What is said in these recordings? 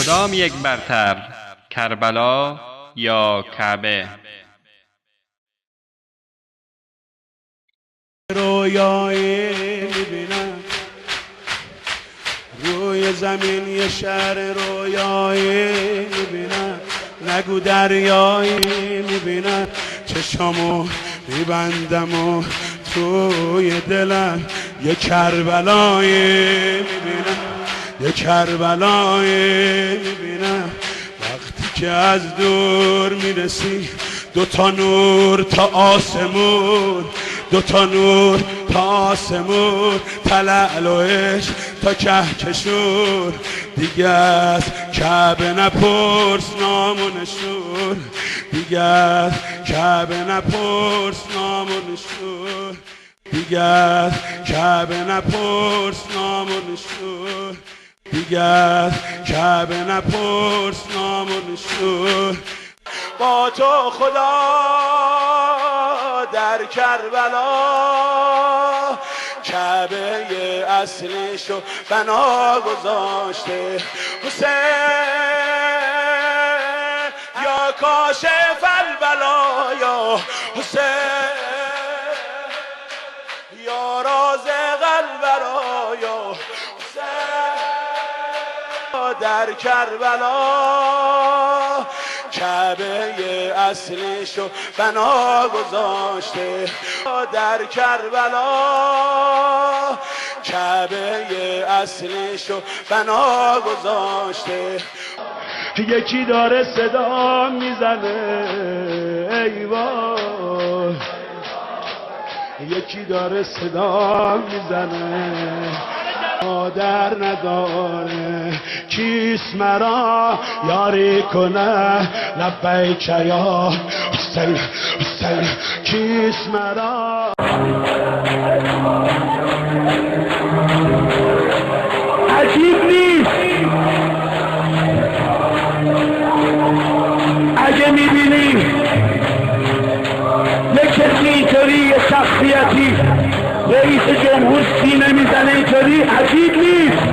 کدام یک برتر، کربلا یا کعبه؟ رویایی میبینم روی زمین، یه شهر رویایی میبینم، نگو دریایی میبینم، چشامو میبندم و توی دلم یه کربلایی میبینم، یه کربلایی میبینم. وقتی که از دور میرسی دوتا نور تا آسمون، دوتا نور تا آسمون، تلعل و عشق تا کهکشون، دیگه از کعبه نپرس نام و نشون، دیگه از کعبه نپرس نام و نشون، دیگه از کعبه نپرس نام و نشون، دیگه از کعبه نپرس نام و نشون. با تو خدا در کربلا کعبه اصلیشو بنا گذاشته. حسین یا کاشف البلا، یا حسین یا رازق الورا، یا حسین در کربلا کعبه اصلیشو بنا گذاشته. در کربلا کعبه اصلیشو بنا گذاشته. یکی داره صدا میزنه ای وای، یکی داره صدا میزنه، مادر نداره کیست مرا یاری کنه، لبیک یا حسین حسین کیست مرا. عجیب نیست اگه میبینی یک کسی اینطوری، یه شخصیتی رئیس جمهور سینه میزنه اینطوری، عجیب نیست،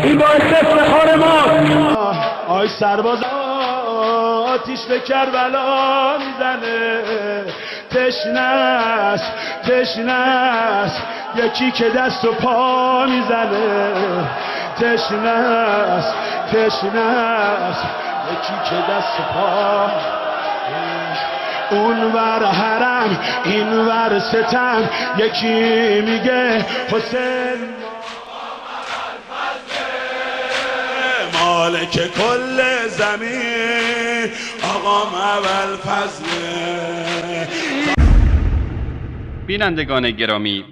این باعث افتخار ماست. آی سرباز آتیش به کربلا میزنه، تشنه‌ست تشنه‌ست یکی که دست و پا میزنه، تشنه‌ست تشنه‌ست یکی که دست و پا، اون ور حرم این ور ستم، یکی میگه حسین مالک کل زمین، آقا اول فضله. بینندگان گرامی،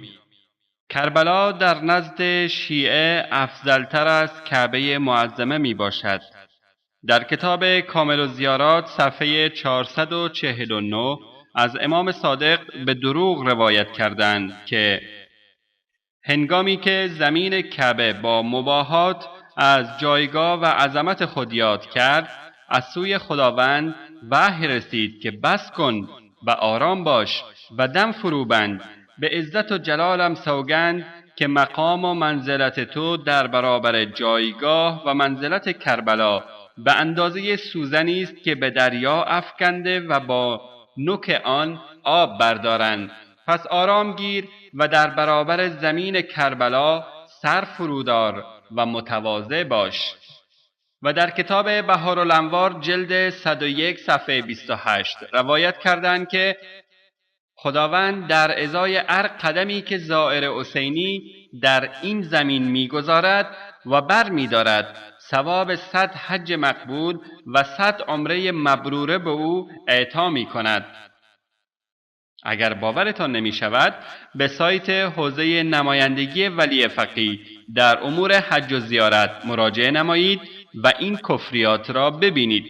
کربلا در نزد شیعه افضلتر از کعبه معظمه می باشد. در کتاب کامل الزیارات صفحه 449 از امام صادق به دروغ روایت کردند که هنگامی که زمین کعبه با مباهات از جایگاه و عظمت خود یاد کرد، از سوی خداوند وحی رسید که بس کن و آرام باش و دم فرو بند، به عزت و جلالم سوگند که مقام و منزلت تو در برابر جایگاه و منزلت کربلا به اندازه سوزنی است که به دریا افکنده و با نوک آن آب بردارند. پس آرام گیر و در برابر زمین کربلا سر فرودار و متواضع باش. و در کتاب بهارالانوار جلد 101 صفحه 28 روایت کردند که خداوند در ازای هر قدمی که زائر حسینی در این زمین می‌گذارد و بر می‌دارد، ثواب 100 حج مقبول و 100 عمره مبروره به او اعطا می‌کند. اگر باورتان نمی شود، به سایت حوزه نمایندگی ولی فقیه در امور حج و زیارت مراجعه نمایید و این کفریات را ببینید.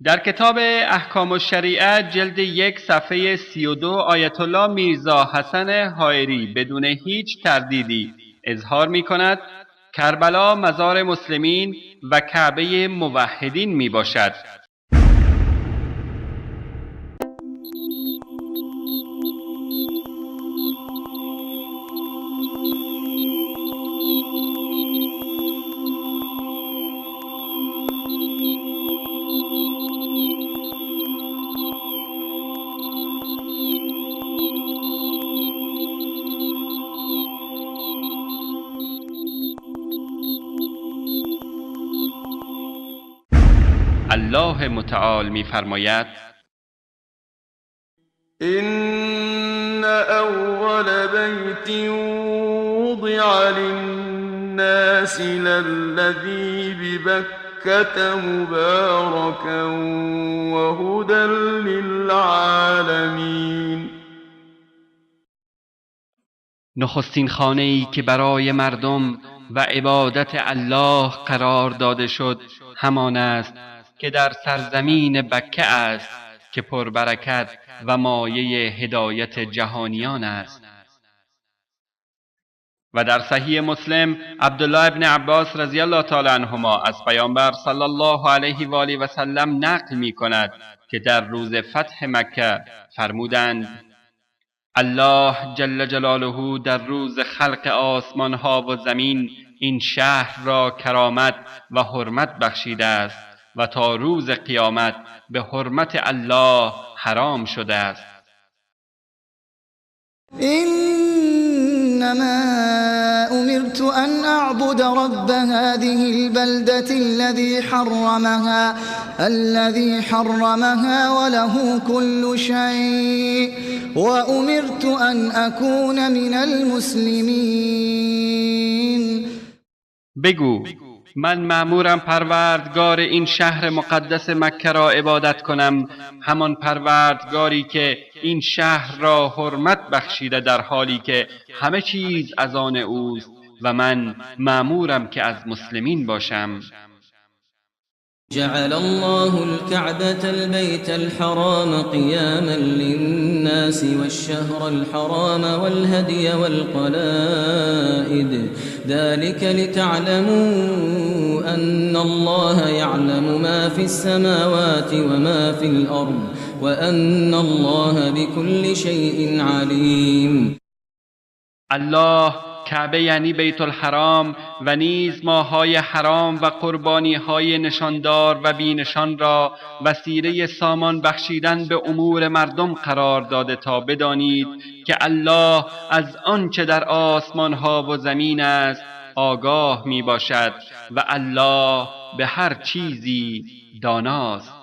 در کتاب احکام الشریعه جلد 1 صفحه 32 آیت الله میرزا حسن حائری بدون هیچ تردیدی اظهار می کند کربلا مزار مسلمین و کعبه موحدین می باشد. الله متعال می‌فرماید: إن أول بيت وضع للناس للذي ببكة مباركا وهدى للعالمين. نخستین خانه‌ای که برای مردم و عبادت الله قرار داده شد همان است که در سرزمین بکه است که پربرکت و مایه هدایت جهانیان است. و در صحیح مسلم عبدالله ابن عباس رضی الله تعالی عنهما از پیامبر صلی الله علیه و آله و سلم نقل می کند که در روز فتح مکه فرمودند: الله جل جلاله در روز خلق آسمان ها و زمین این شهر را کرامت و حرمت بخشیده است و تا روز قیامت به حرمت الله حرام شده است. إنما أمرت أن أعبد رب هذه البلدة الذي حرمها وله كل شيء وأمرت أن أكون من المسلمين. بگو من مأمورم پروردگار این شهر مقدس مکه را عبادت کنم، همان پروردگاری که این شهر را حرمت بخشیده در حالی که همه چیز از آن اوست و من مأمورم که از مسلمین باشم. جعل الله الكعبة البيت الحرام قياما للناس والشهر الحرام والهدي والقلائد ذلك لتعلموا أن الله يعلم ما في السماوات وما في الأرض وأن الله بكل شيء عليم. الله کعبه یعنی بیت الحرام و نیز ماهای حرام و قربانی‌های نشاندار و بینشان را وسیله سامان بخشیدن به امور مردم قرار داده تا بدانید که الله از آنچه در آسمان‌ها و زمین است آگاه می باشد و الله به هر چیزی داناست.